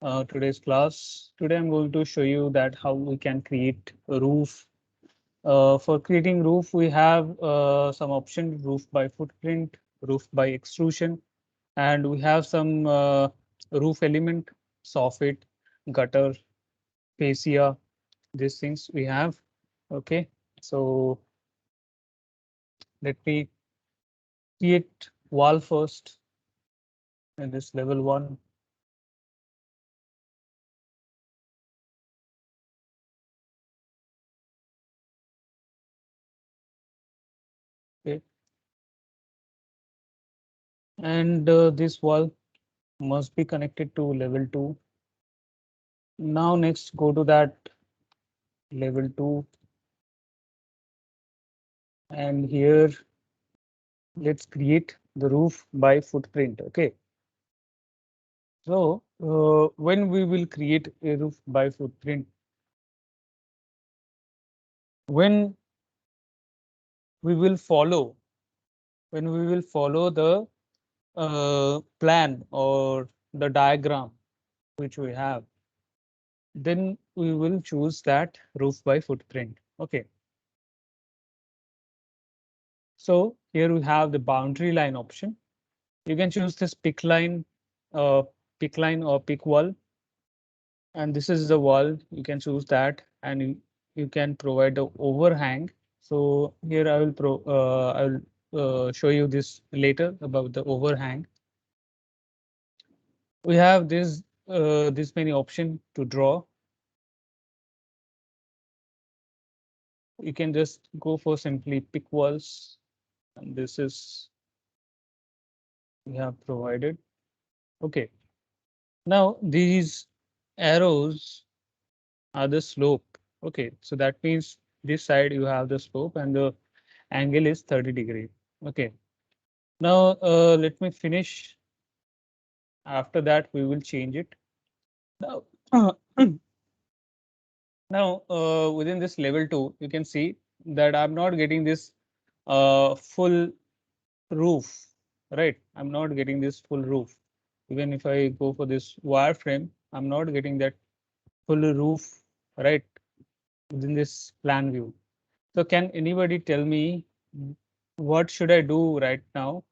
today's class. Today I'm going to show you that how we can create a roof. For creating roof, we have some option: roof by footprint, roof by extrusion, and we have some roof element, soffit, gutter, fascia. These things we have. Okay, so let me create wall first in this level one. Okay, and this wall must be connected to level 2. Now next go to that level 2, and here let's create the roof by footprint. Okay, so when we will create a roof by footprint, when we will follow when we will follow the plan or the diagram which we have, then we will choose that roof by footprint. Okay, so here we have the boundary line option. You can choose this uh, pick line or pick wall, and this is the wall. You can choose that, and you can provide the overhang. So here I will show you this later about the overhang. We have this many option to draw. You can just go for simply pick walls, and this is we have provided. Okay, now these arrows are the slope. Okay, so that means this side you have the slope and the angle is 30 degree. Okay, now let me finish. After that, we will change it. Now, now within this level 2, you can see that I'm not getting this full roof, right? I'm not getting this full roof. Even if I go for this wireframe, I'm not getting that full roof, right? Within this plan view. So can anybody tell me what should I do right now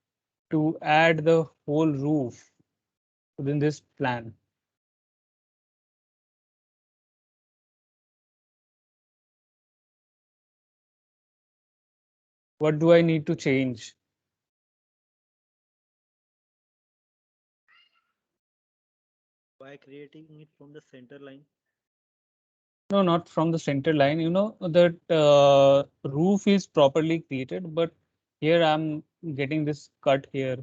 to add the whole roof within this plan? What do I need to change? By creating it from the center line. No, not from the center line. You know that roof is properly created, but here I'm getting this cut here.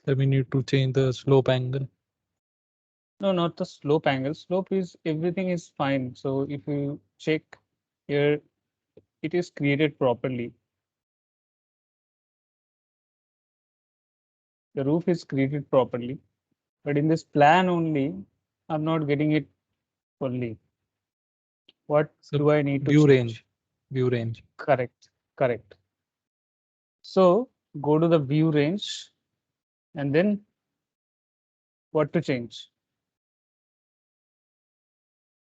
So we need to change the slope angle. No, not the slope angle. Slope is everything is fine. So if you check here, it is created properly. The roof is created properly, but in this plan only, I'm not getting it fully. What So do I need to view range, change? view range. Correct, correct. So go to the view range and then what to change?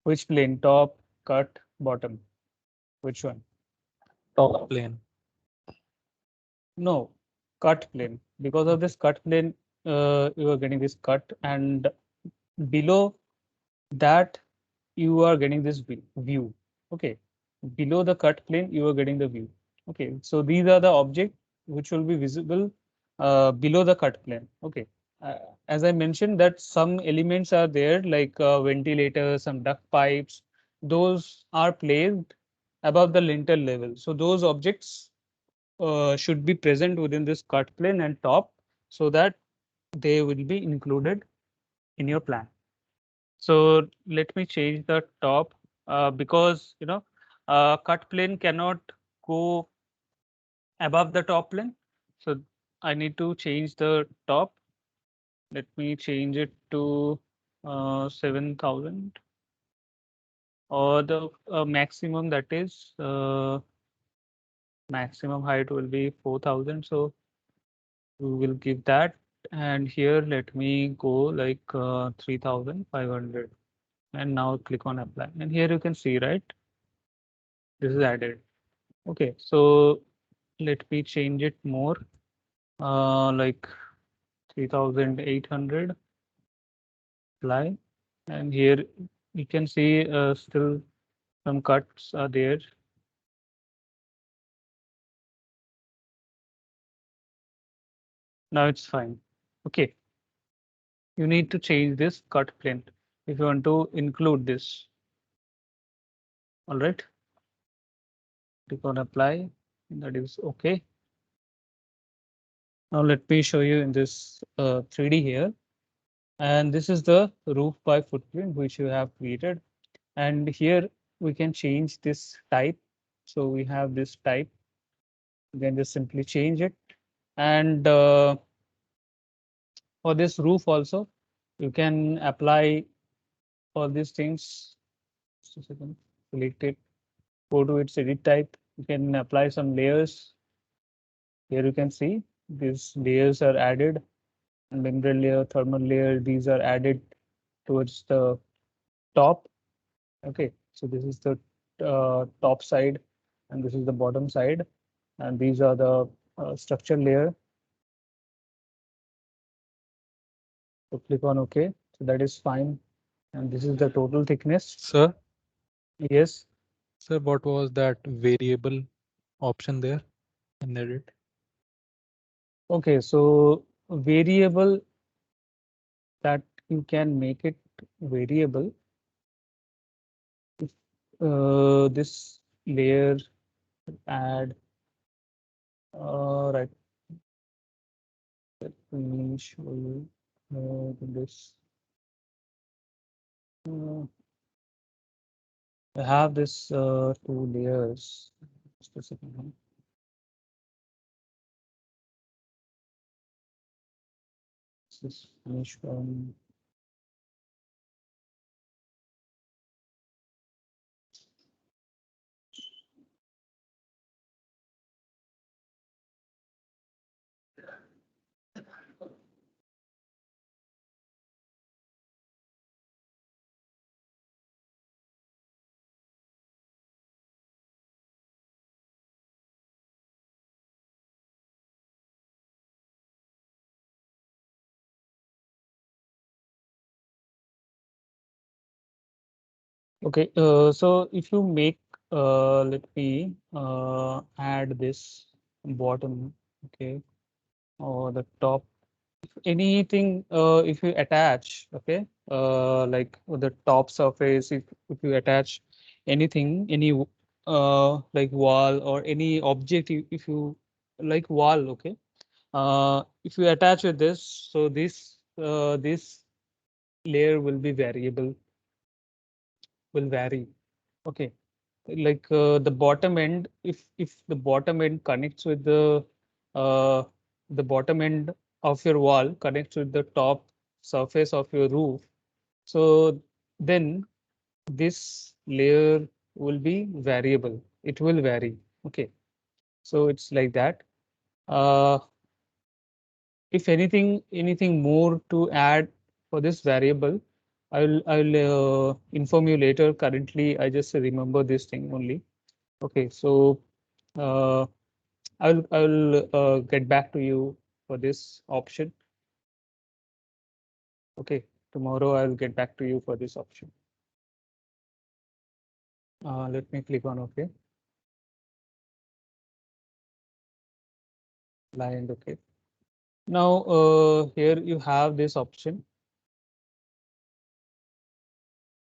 Which plane? Top, cut, bottom? Which one? Top plane. No, cut plane. Because of Okay. this cut plane, you are getting this cut, and below that you are getting this view. Okay, below the cut plane you are getting the view. Okay, so these are the objects which will be visible below the cut plane. Okay, uh, as I mentioned that some elements are there like ventilators, some duct pipes. Those are placed above the lintel level, so those objects should be present within this cut plane and top, so that they will be included in your plan. So let me change the top because cut plane cannot go above the top plane. So I need to change the top. Let me change it to 7,000 or the maximum, that is maximum height will be 4000, so we will give that. And here let me go like 3500, and now click on apply, and here you can see, right, this is added. Okay, so let me change it more, like 3800, apply, and here you can see still some cuts are there. Now it's fine. Okay, you need to change this cut plane if you want to include this. All right, click on apply, that is okay. Now let me show you in this 3D here. And this is the roof by footprint which you have created. And here we can change this type. So we have this type. You can just simply change it. And for this roof also, you can apply all these things. Just a second, select it, go to its edit type. You can apply some layers. Here you can see these layers are added, and mineral layer, thermal layer, these are added towards the top. Okay, so this is the top side, and this is the bottom side, and these are the structure layer. So click on OK. So that is fine, and this is the total thickness. Sir, Yes. sir, what was that variable option there in edit? Okay, so variable, that you can make it variable if this layer add right. Let me show you this. I have this two layers. Just a second. This is finish one. Okay, so if you make, let me add this bottom, okay, or the top, anything, if you attach, okay, like the top surface, if you attach anything, any like wall or any object, if you like wall, okay, if you attach with this, so this layer will be variable, will vary. Okay, like the bottom end, if the bottom end connects with uh, the bottom end of your wall connects with the top surface of your roof, so then this layer will be variable. It will vary. Okay, so it's like that. Uh, if anything more to add for this variable, I'll inform you later. Currently, I just remember this thing only. Okay, so uh, I'll get back to you for this option. Okay, tomorrow I'll get back to you for this option. Let me click on OK. Line OK. Now here you have this option.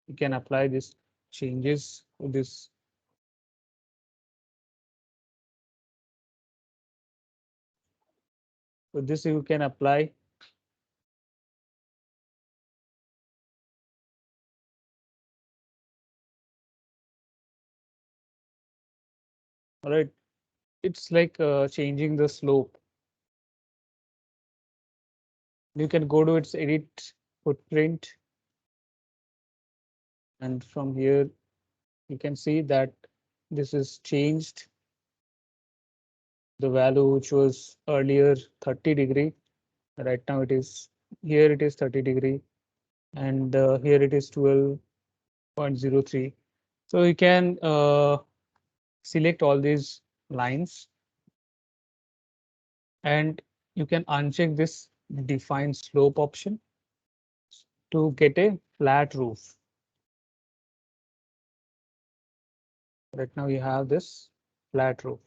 You can apply this changes to this. So this you can apply. All right, it's like changing the slope. You can go to its edit footprint, and from here you can see that this is changed. the value which was earlier 30 degree. Right now it is, here it is 30 degree, and here it is 12.03. So you can select all these lines, and you can uncheck this define slope option to get a flat roof. Right now you have this flat roof.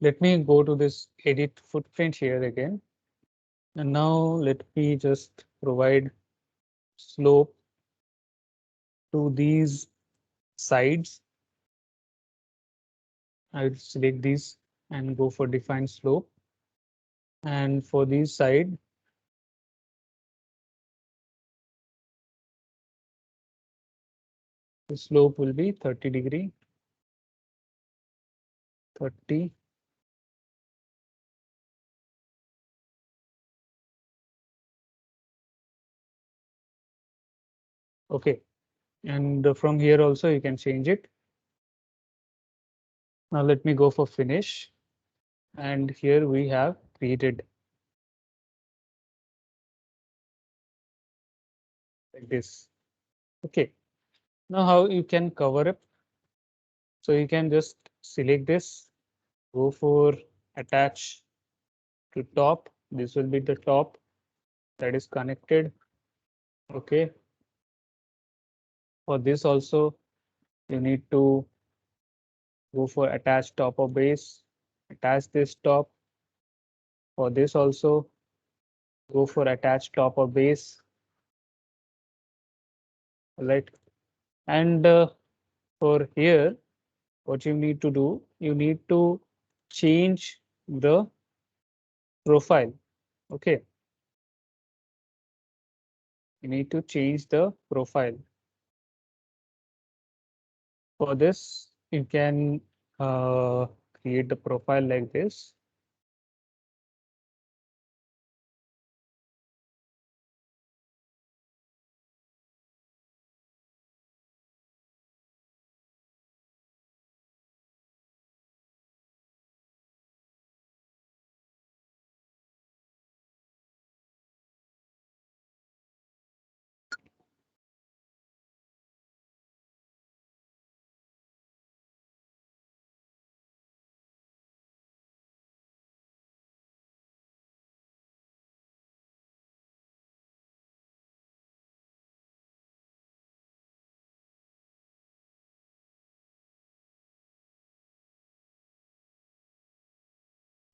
Let me go to this edit footprint here again. And now let me just provide slope to these sides. I will select these and go for define slope. And for this side, the slope will be 30 degree, 30. Okay, and from here also you can change it. Now let me go for finish. And here we have created like this. Okay, now how you can cover it? So you can just select this, go for attach to top. This will be the top that is connected. Okay, for this also you need to go for attach top or base, attach this top. For this also go for attach top or base. Right, and for here what you need to do, you need to change the profile. Okay, you need to change the profile. For this you can create the profile like this.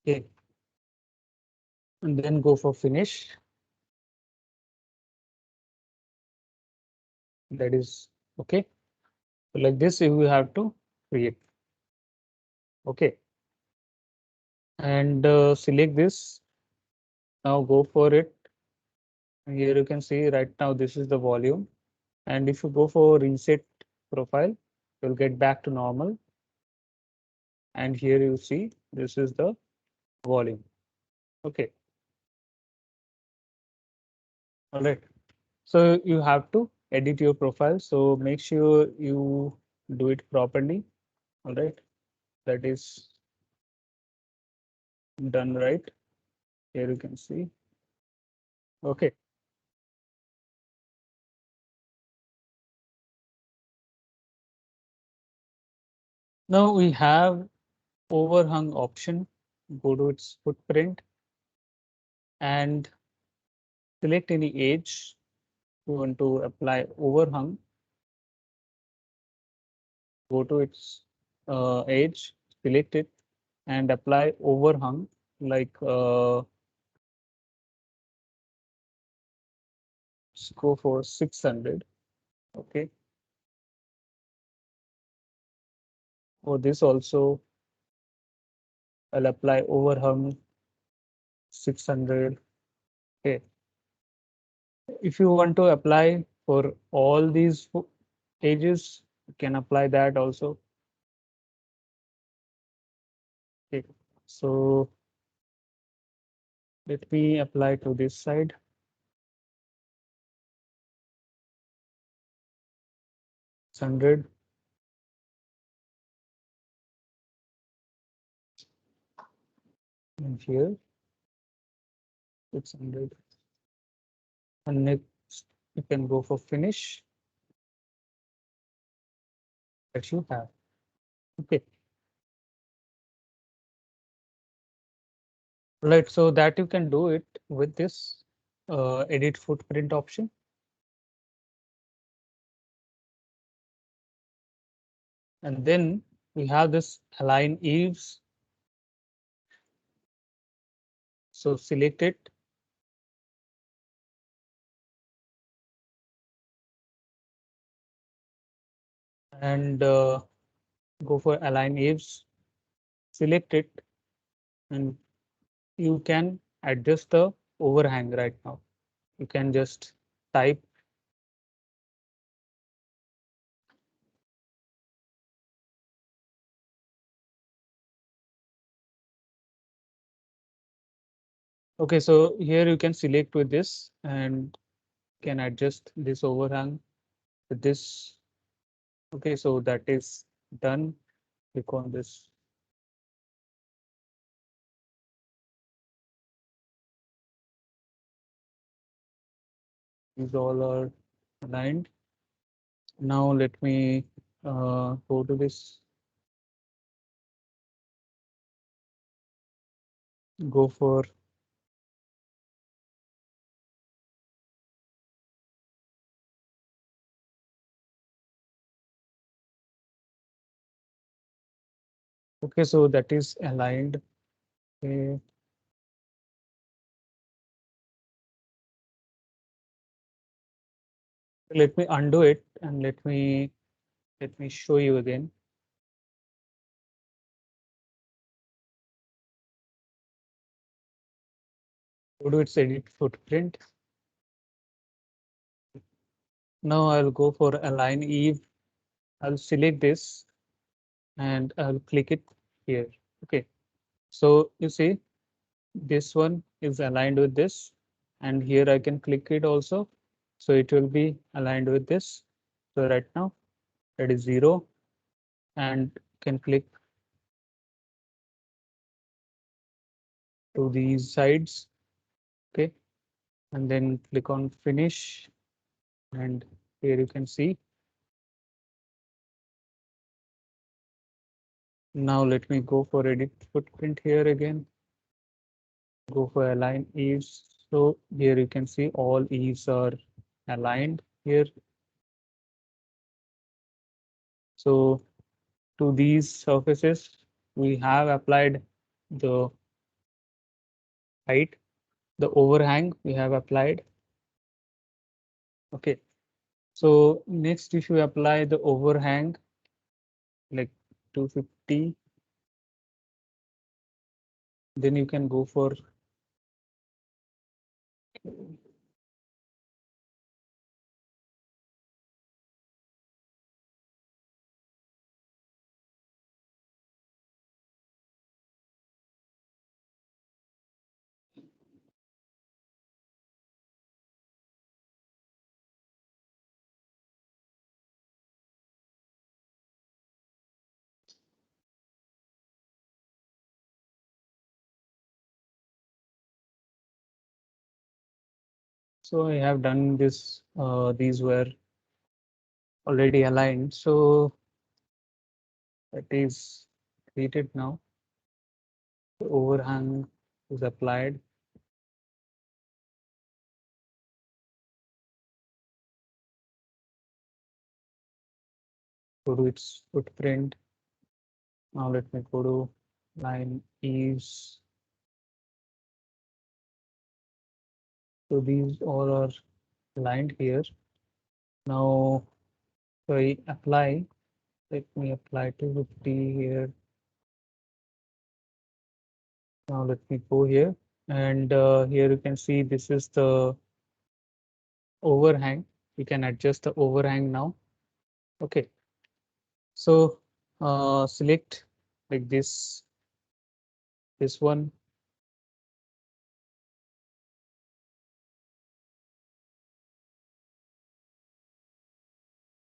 Okay, and then go for finish. That is okay. So like this you will have to create. Okay, and select this. Now go for it. Here you can see right now this is the volume, and if you go for reset profile, you'll get back to normal. And here you see this is the volume. Okay, all right. So you have to edit your profile. So make sure you do it properly. All right, that is done right. Here you can see. Okay. Now we have overhung option. Go to its footprint and select any edge you want to apply overhung. Go to its edge, select it and apply overhung like let's go for 600. Okay. For this also I'll apply overhung 600. Okay. If you want to apply for all these edges, you can apply that also. So let me apply to this side. It's 100. And here 600. And next you can go for finish that you have. Okay. Right, so that you can do it with this edit footprint option. And then we have this align eaves. So select it. And go for align eaves. Select it. And you can adjust the overhang right now. You can just type okay, so here you can select with this and can adjust this overhang with this. Okay, so that is done. Click on this. These all are aligned. Now let me go to this. Go for okay, so that is aligned. Okay. Let me undo it and let me show you again. Go to its edit footprint. Now I'll go for align Eve. I'll select this and I'll click it here. Okay, so you see this one is aligned with this, and here I can click it also. So it will be aligned with this. So right now that is 0 and can click to these sides. Okay, and then click on finish, and here you can see. Now let me go for edit footprint here again. Go for align eaves. So here you can see all eaves are aligned here. So to these surfaces, we have applied the height, the overhang we have applied. Okay, so next if you apply the overhang like 250, then you can go for so I have done this. These were already aligned, so that is created now. The overhang is applied. Go to its footprint. Now let me go to line eaves. So these all are aligned here. Now if I apply, let me apply 250 here. Now let me go here, and here you can see this is the overhang. You can adjust the overhang now. Okay, so select like this this one.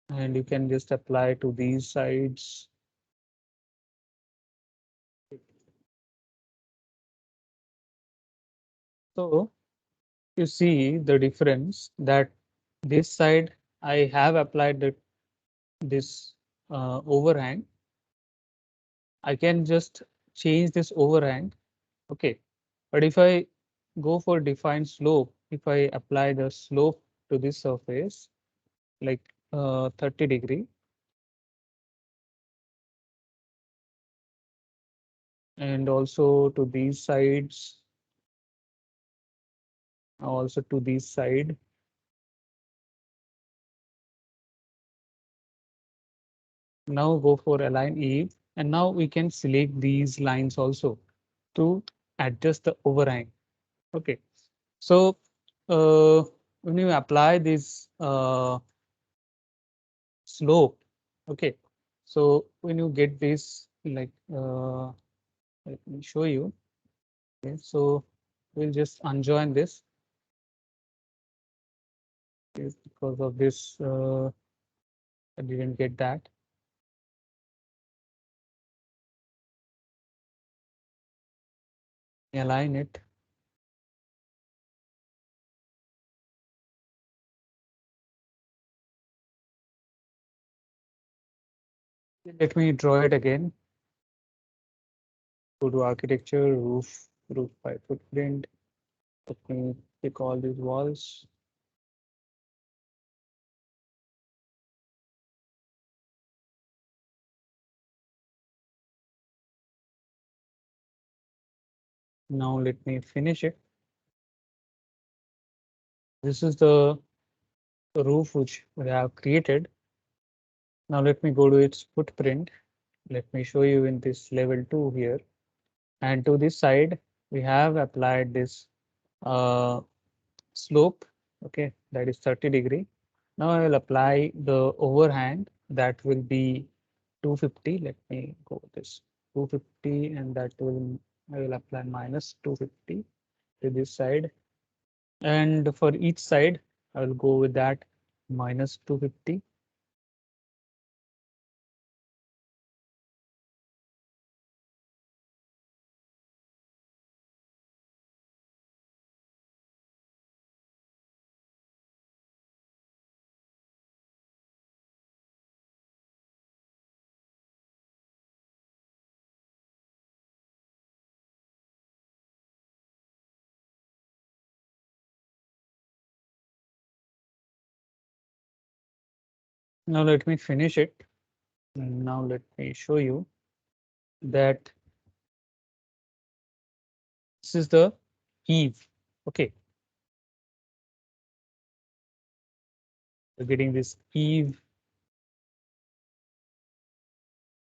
And you can just apply to these sides. So you see the difference that this side I have applied this overhang. I can just change this overhang. Okay, but if I go for defined slope, if I apply the slope to this surface like 30 degree, and also to these sides, also to this side, now go for align eve, and now we can select these lines also to adjust the overhang. Okay, so when you apply this slope, okay, so when you get this, like let me show you. Okay, so we'll just unjoin this. Yes, because of this I didn't get that. Align it. Let me draw it again. Go to architecture, roof by footprint. Let me pick all these walls. Now let me finish it. This is the roof which we have created. Now let me go to its footprint. Let me show you in this level 2 here. And to this side, we have applied this uh, slope, okay, that is 30 degree. Now I will apply the overhang that will be 250. Let me go with this 250, and that will I will apply minus 250 to this side. And for each side, I will go with that minus 250. Now let me finish it. Now let me show you that this is the eave. Okay, we're getting this eave,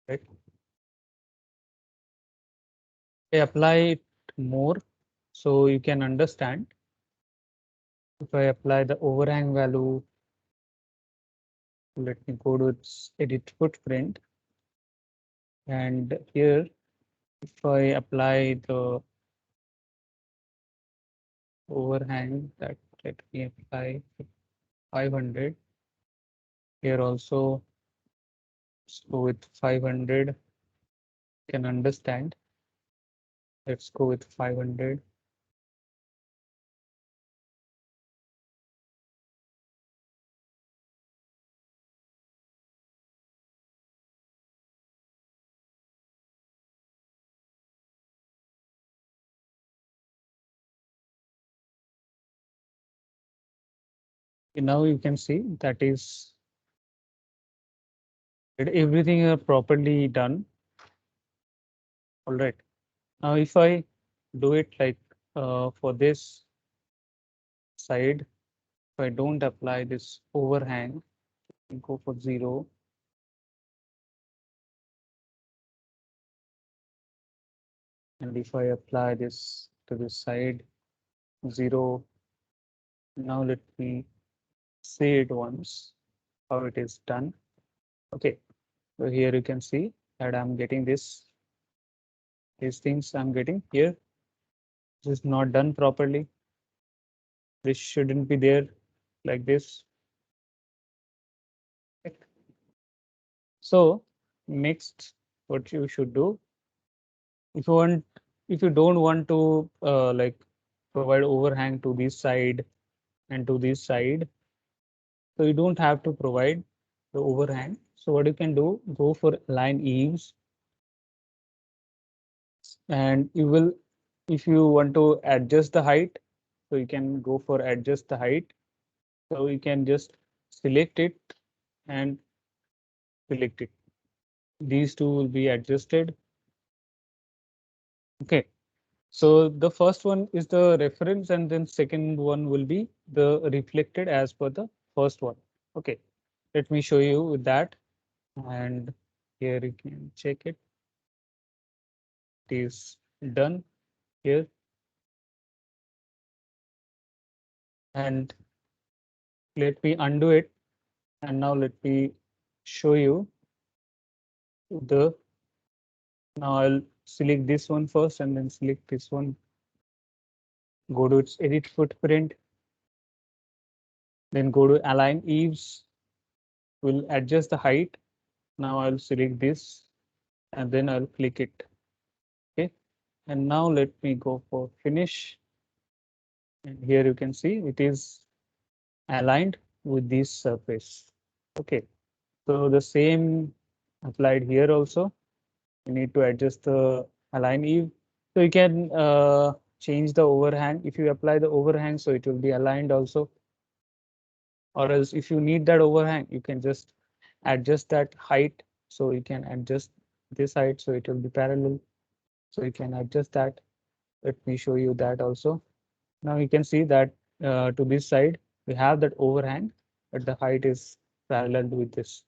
right? I apply it more so you can understand. If I apply the overhang value, let me go to its edit footprint. And here, if I apply the overhang, that let me apply 500. Here also, let's go with 500. You can understand. Let's go with 500. Now you can see that is that everything are properly done. All right. Now, if I do it like for this side, if I don't apply this overhang, go for 0. And if I apply this to this side, 0. Now let me see it once, how it is done. Okay, so here you can see that I'm getting this these things I'm getting here. This is not done properly. This shouldn't be there like this. So next, what you should do, if you want, if you don't want to like provide overhang to this side and to this side, so you don't have to provide the overhang. So what you can do, go for align eaves, and you will, if you want to adjust the height, so you can go for adjust the height. So you can just select it and select it. These two will be adjusted. Okay. So the first one is the reference, and then second one will be the reflected as per the first one. Okay, let me show you with that. And here you can check it. It is done here. And let me undo it. And now let me show you the, now I'll select this one first and then select this one. Go to its edit footprint. Then go to align eaves. We'll adjust the height. Now I'll select this and then I'll click it. Okay, and now let me go for finish. And here you can see it is aligned with this surface. Okay, so the same applied here also. You need to adjust the align eve. So you can change the overhang. If you apply the overhang, so it will be aligned also. Or else if you need that overhang, you can just adjust that height. So you can adjust this height so it will be parallel. So you can adjust that. Let me show you that also. Now you can see that to this side, we have that overhang, but the height is parallel with this.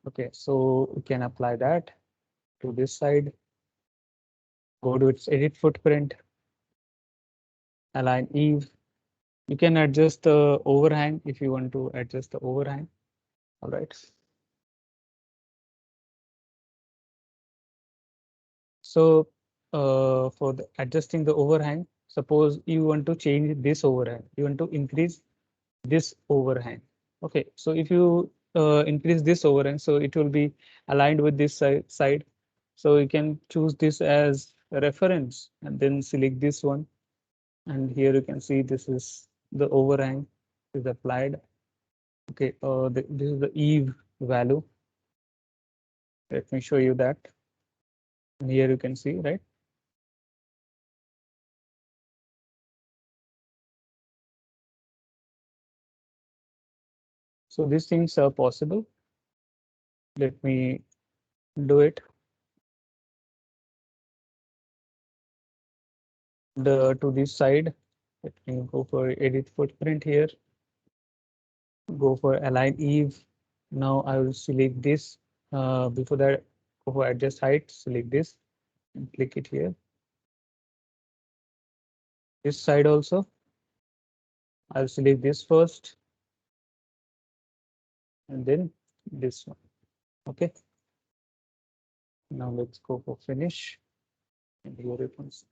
Okay, so we can apply that to this side. Go to its edit footprint, align eve. You can adjust the overhang if you want to adjust the overhang. All right. So for the adjusting the overhang, suppose you want to change this overhang, you want to increase this overhang. Okay, so if you increase this overhang, so it will be aligned with this side. So you can choose this as a reference and then select this one. And here you can see this is the overhang is applied. Okay, this is the eve value. Let me show you that. And here you can see, right? So these things are possible. Let me do it. To this side, let me go for edit footprint here. Go for align eve. Now I will select this. Before that, go for adjust height, select this and click it here. This side also, I'll select this first and then this one. Okay. Now let's go for finish. And here it comes.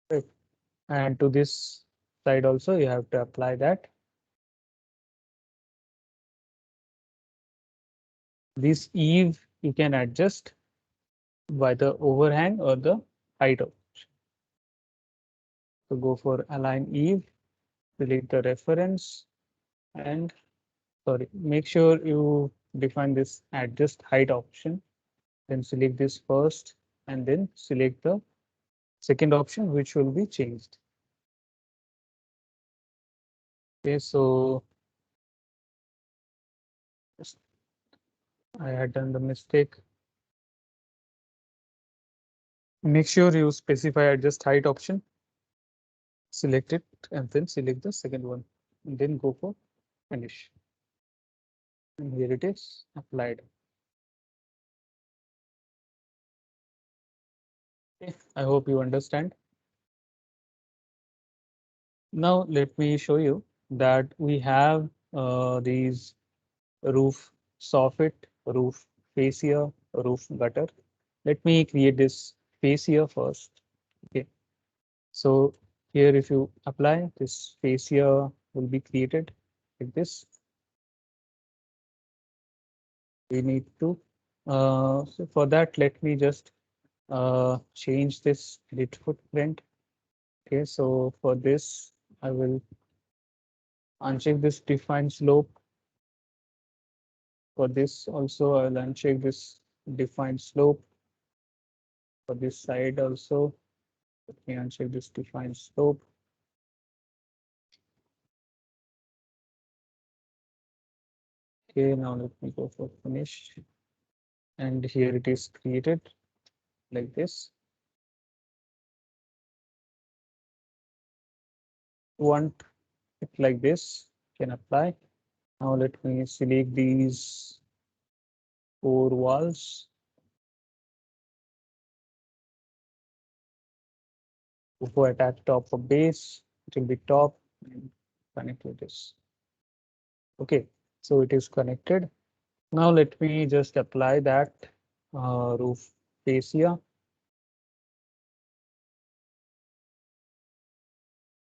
Right. And to this side also, you have to apply that. This eve you can adjust by the overhang or the height of. So go for align eve, delete the reference, and sorry, make sure you define this adjust height option. Then select this first and then select the second option, which will be changed. Okay, so I had done the mistake. Make sure you specify adjust height option. Select it and then select the second one and then go for finish. And here it is applied. Okay, I hope you understand. Now let me show you that we have these roof soffit, roof fascia, roof gutter. let me create this fascia first. Okay, so here if you apply this fascia will be created like this. We need to so for that let me just change this edit footprint. Okay, so for this I will uncheck this define slope. For this also I'll uncheck this define slope. For this side also let me uncheck this define slope. Okay, now let me go for finish, and here it is created like this. Want it like this, can apply. Now let me select these 4 walls. Go attach top of base, it will be top and connect with this. Okay, so it is connected. Now let me just apply that roof fascia.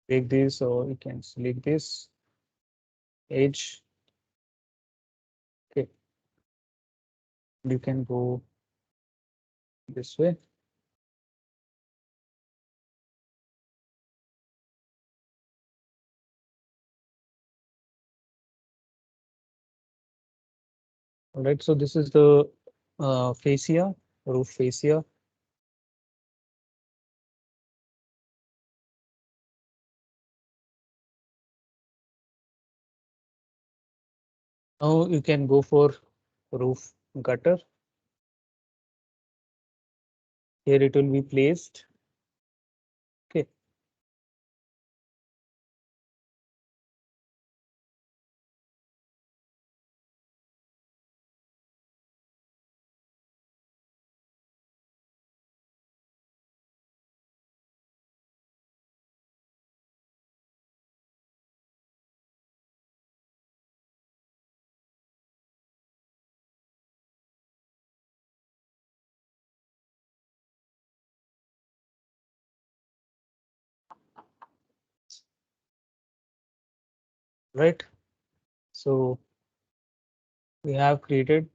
Take this, or you can select this edge. Okay, you can go this way. All right, so this is the fascia, roof fascia. Now you can go for roof gutter. Here it will be placed. Okay. Right. So we have created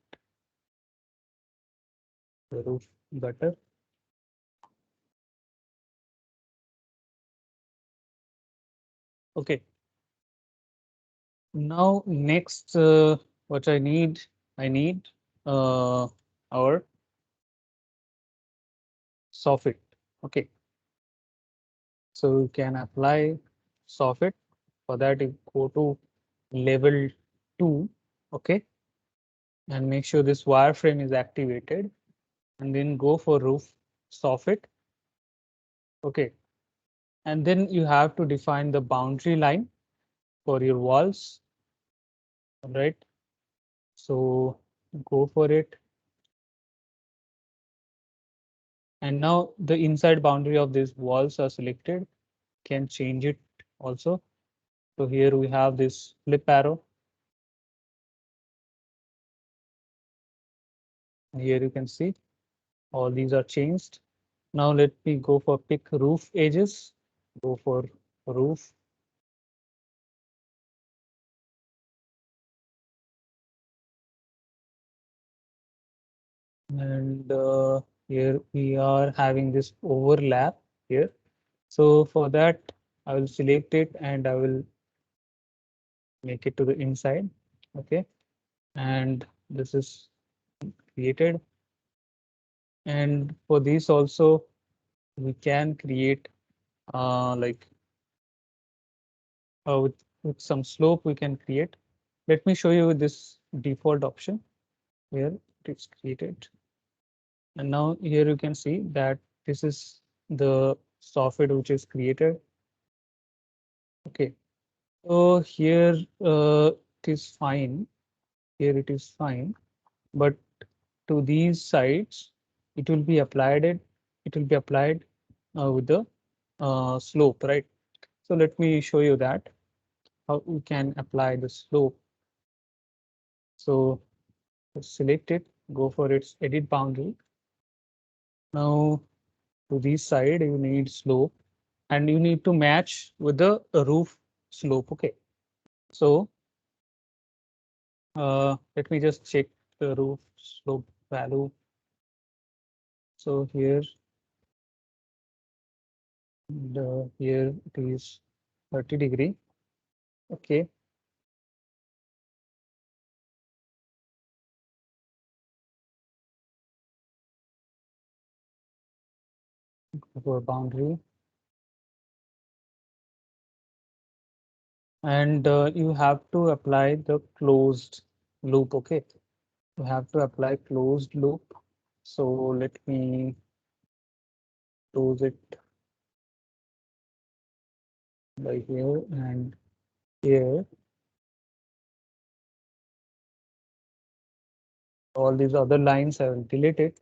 the roof gutter. Okay. Now next, what I need uh, our soffit. Okay. So you can apply soffit. For that, you go to level 2. Okay. And make sure this wireframe is activated, and then go for roof soffit. Okay. And then you have to define the boundary line for your walls. Right. So go for it. And now the inside boundary of these walls are selected. Can change it also. So here we have this flip arrow. Here you can see all these are changed. Now let me go for pick roof edges. Go for roof. And here we are having this overlap here. So for that, I will select it and I will make it to the inside. Okay. And this is created. And for this also, we can create like with some slope we can create. Let me show you this default option. Here it is created. And now here you can see that this is the software which is created. Okay. So here it is fine. Here it is fine. But to these sides, it will be applied with the slope, right? So let me show you that how we can apply the slope. So select it, go for its edit boundary. Now to this side you need slope, and you need to match with the roof slope. Okay, so let me just check the roof slope value. So here here it is 30°. Okay, for boundary, and you have to apply the closed loop. Okay, you have to apply closed loop. So let me close it by here and here. All these other lines I will delete it.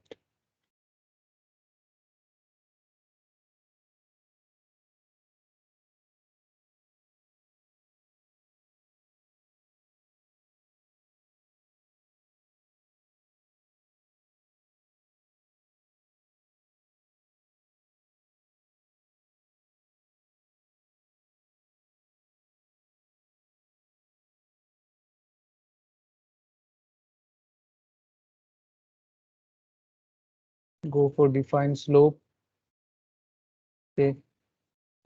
Go for define slope. Okay,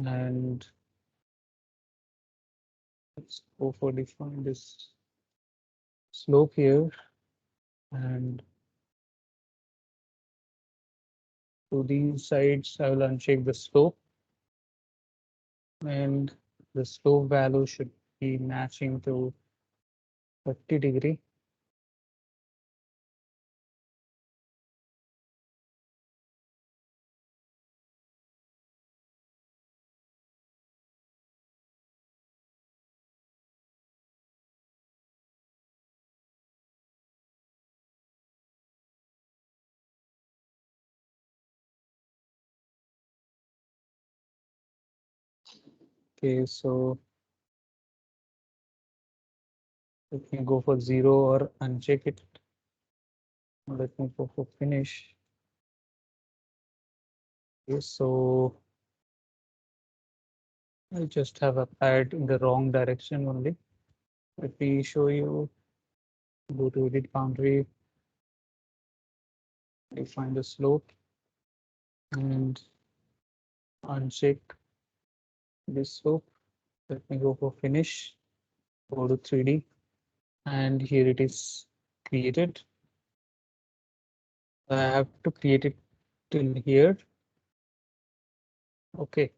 and let's go for define this slope here, and to these sides I will uncheck the slope, and the slope value should be matching to 30°. Okay, so let me go for 0 or uncheck it. Let me go for finish. Okay, so I just have applied in the wrong direction only. Let me show you. Go to edit boundary, define the slope, and uncheck this slope. Let me go for finish. Go to 3D, and here it is created. I have to create it till here. Okay,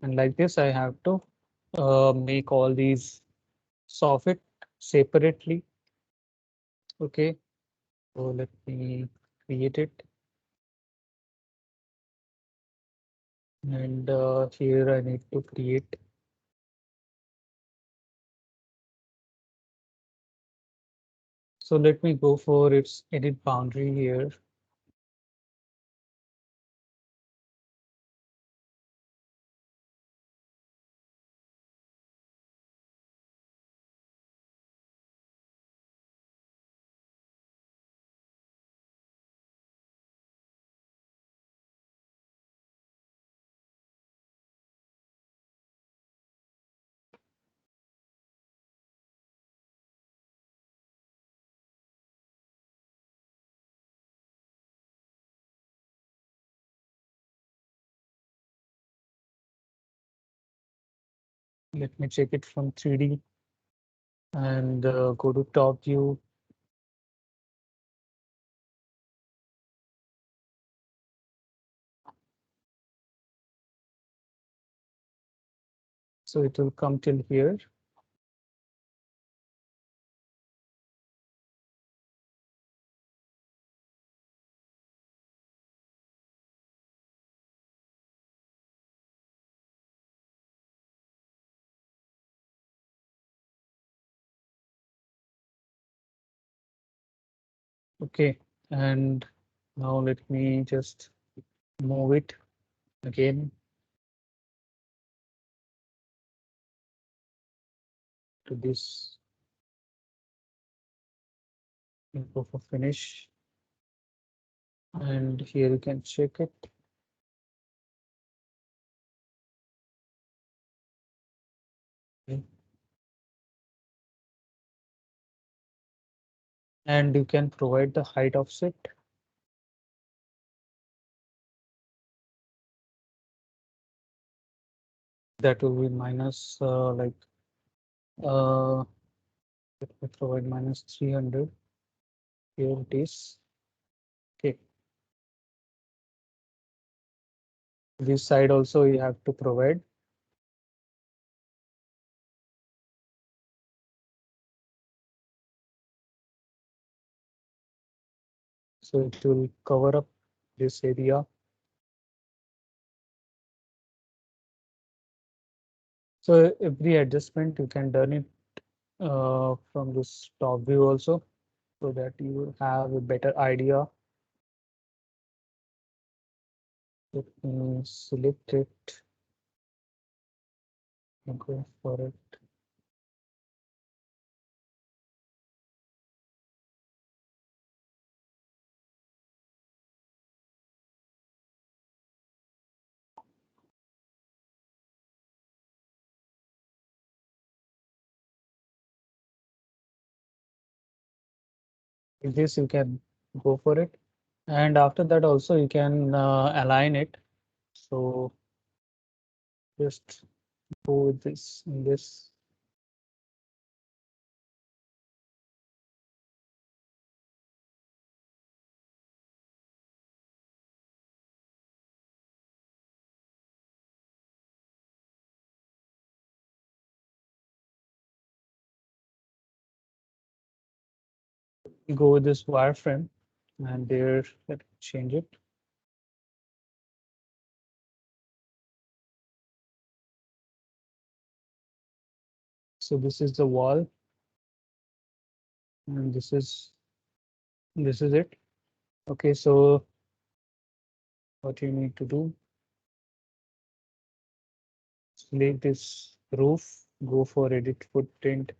and like this I have to make all these soffit separately. Okay, so let me create it, and here I need to create. So let me go for its edit boundary here. Let me check it from 3D and go to top view. So it will come till here. Okay, and now let me just move it again to this. Go for finish. And here you can check it. Okay. And you can provide the height offset. That will be minus let me provide minus 300. Here it is. Okay. This side also you have to provide. So it will cover up this area. So every adjustment you can done it from this top view also, so that you will have a better idea. Let me select it and go for it. With this you can go for it, and after that also you can align it. So just go with this in this. Go with this wireframe, and there let me change it. So this is the wall, and this is it. Okay, so what you need to do, select this roof, go for edit footprint,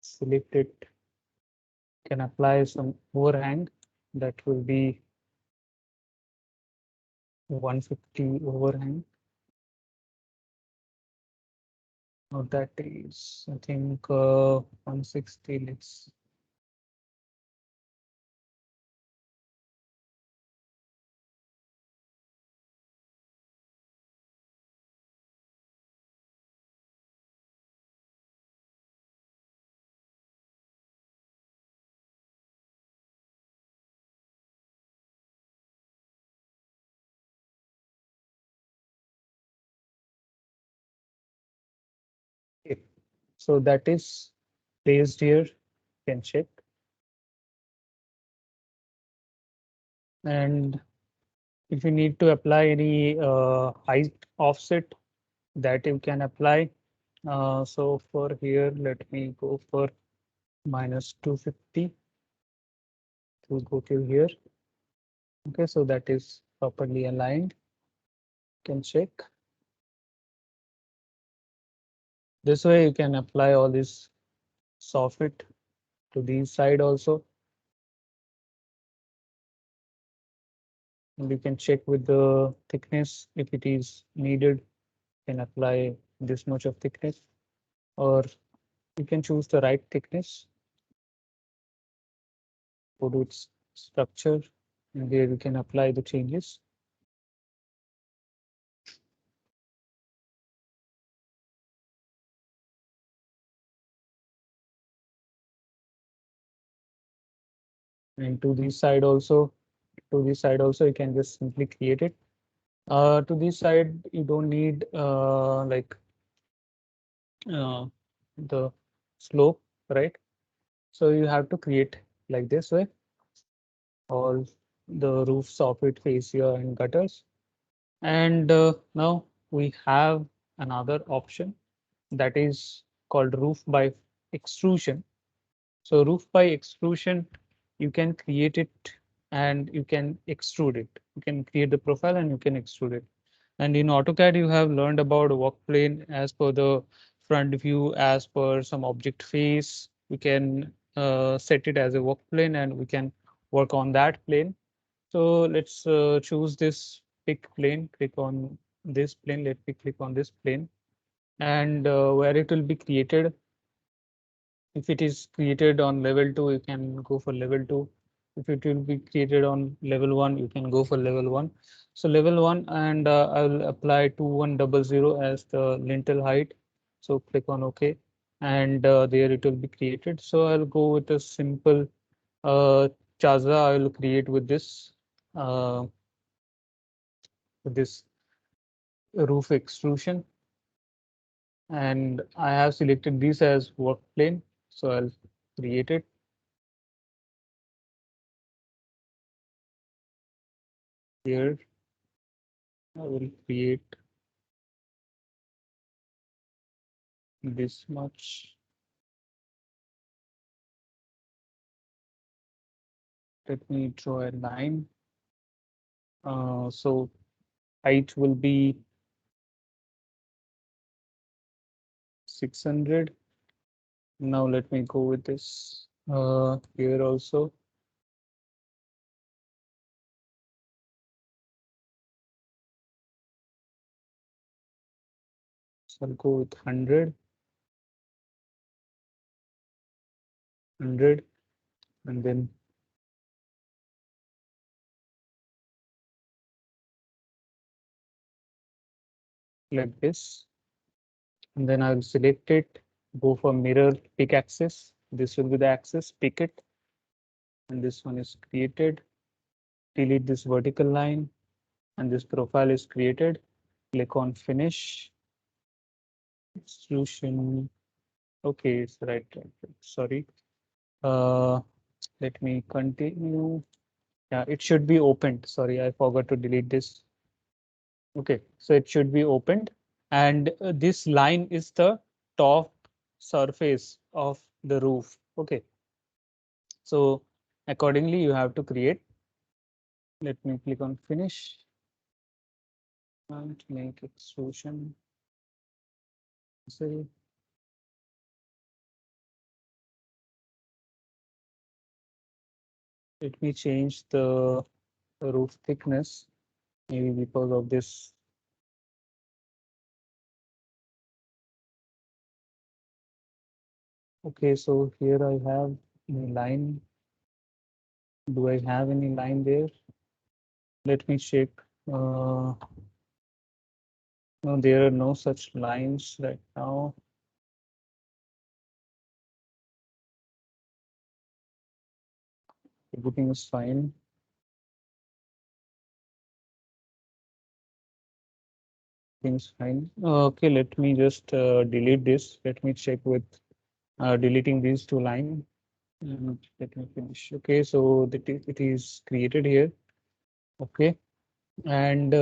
select it, can apply some overhang. That will be 150 overhang. Now that is, I think, 160. Let's okay. So that is placed here. You can check. And if you need to apply any height offset, that you can apply. So for here, let me go for minus 250 to go to here. Okay, so that is properly aligned. You can check. This way you can apply all this soffit to the side also. And you can check with the thickness if it is needed. You can apply this much of thickness, or you can choose the right thickness. Go to its structure, and there you can apply the changes. And to this side also, you can just simply create it. To this side, you don't need uh, the slope, right? So you have to create like this way all the roof soffit, fascia, and gutters. And now we have another option that is called roof by extrusion. So roof by extrusion, you can create it and you can extrude it. You can create the profile and you can extrude it. And in AutoCAD, you have learned about work plane as per the front view, as per some object face. We can set it as a work plane, and we can work on that plane. So let's choose this pick plane, click on this plane. Let me click on this plane, and where it will be created. If it is created on level 2, you can go for level 2. If it will be created on level 1, you can go for level 1. So level 1, and I will apply 2100 as the lintel height. So click on OK, and there it will be created. So I'll go with a simple uh, chaza. I will create uh, with this roof extrusion, and I have selected this as work plane. So I'll create it. Here I will create this much. Let me draw a line. So height will be 600. Now let me go with this here also. So I'll go with 100, 100, and then like this. And then I'll select it, go for mirror pick axis. This will be the axis, pick it. And this one is created. Delete this vertical line, and this profile is created. Click on finish. Extrusion. Okay, it's right. Sorry. Let me continue. Yeah, it should be opened. Sorry, I forgot to delete this. Okay, so it should be opened, and this line is the top surface of the roof. Okay, so accordingly you have to create. Let me click on finish and make extrusion. Say let me change the roof thickness, maybe because of this. Okay, so here I have a line. Do I have any line there? Let me check. No, there are no such lines right now. Everything is fine. Things fine. Okay, let me just delete this. Let me check with deleting these two lines. Let me finish. Okay, so it is created here. Okay, and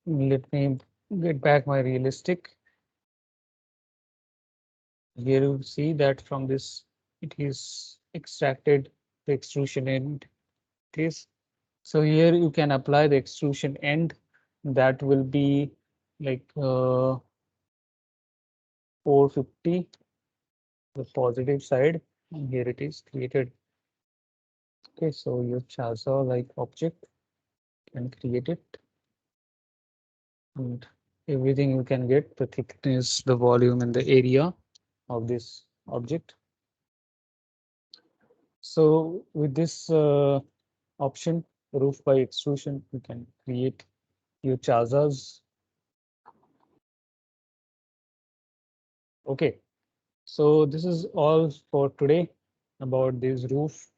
let me get back my realistic. Here you see that from this it is extracted the extrusion end. It is. So here you can apply the extrusion end. That will be like 450, the positive side. And here it is created. Okay, so your Chaza like object can create it, and everything you can get the thickness, the volume, and the area of this object. So with this option, roof by extrusion, you can create your Chazas. Okay, so this is all for today about this roof.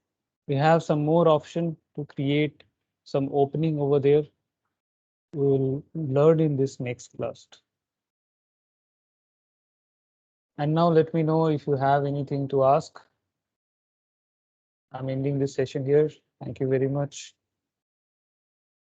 We have some more option to create some opening over there. We will learn in this next class. And now let me know if you have anything to ask. I'm ending this session here. Thank you very much.